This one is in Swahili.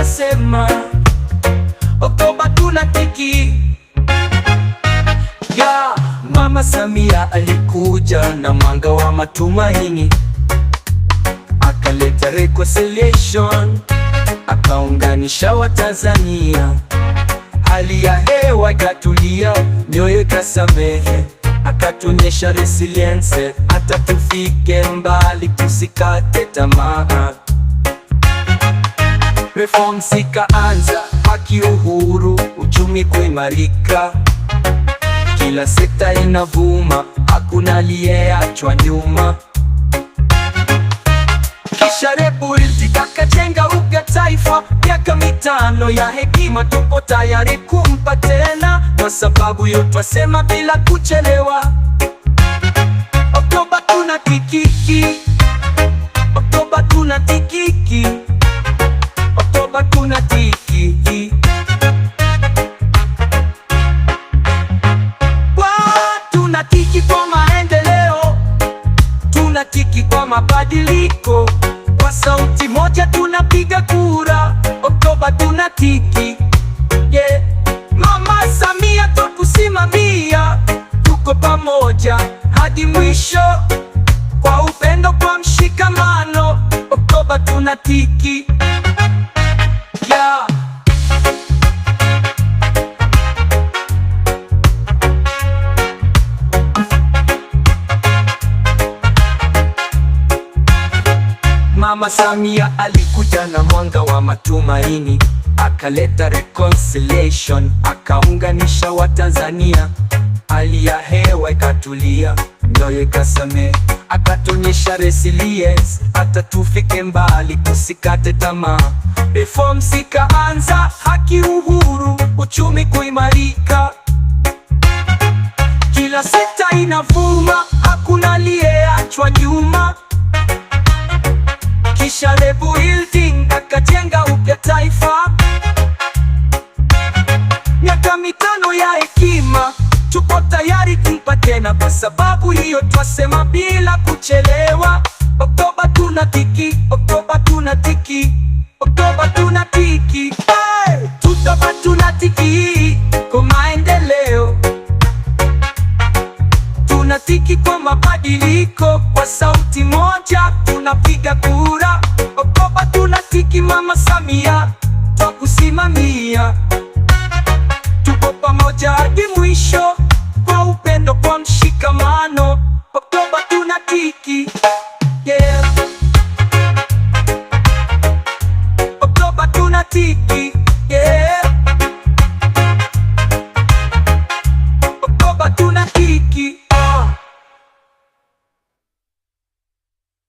twasema Oktoba tunatiki. Mama Samia alikuja na mwanga wa matumaini, akaleta reconciliation, akaunganisha Watanzania. Hali ya hewa ikatulia, mioyo ikasamehe, akatuonyesha resilience, hata tufike mbali, tusikate tamaa. Reforms ikaanza, haki, uhuru, uchumi kuimarika, kila sekta inavuma, hakuna aliyeachwa nyuma. Kisha Rebuild akajenga upya taifa, miaka 5 ya hekima, tupo tayari kumpa tena, kwa sababu yote twasema bila kuchelewa. Oktoba tunatikiki, Oktoba tunatikiki, Oktoba tunatikiki. Tunatiki kwa maendeleo, tunatiki kwa mabadiliko, kwa sauti moja tunapiga kura. Oktoba tunatiki, yeah. Mama Samia twakusimamia, tuko pamoja hadi mwisho, kwa upendo, kwa mshikamano. Oktoba tunatiki, yeah. Mama Samia alikuja na mwanga wa matumaini, akaleta reconciliation, akaunganisha Watanzania. Hali ya hewa ikatulia, mioyo ikasamehe, akatuonyesha resilience, hata tufike mbali, tusikate tamaa. Reforms ikaanza, haki, uhuru, uchumi kuimarika, kila sekta inavuma, hakuna aliyeachwa nyuma. Kisha Rebuilding akajenga upya taifa, miaka 5 ya hekima, tupo tayari kumpa tena, kwa sababu hiyo twasema bila kuchelewa. Oktoba tunatiki, Oktoba tunatiki, Oktoba tunatiki, hey! Oktoba tunatiki kwa maendeleo, tunatiki kwa mabadiliko, kwa sauti moja tunapiga kura. Oktoba tunatiki, Mama Samia twakusimamia, tupo pamoja hadi mwisho.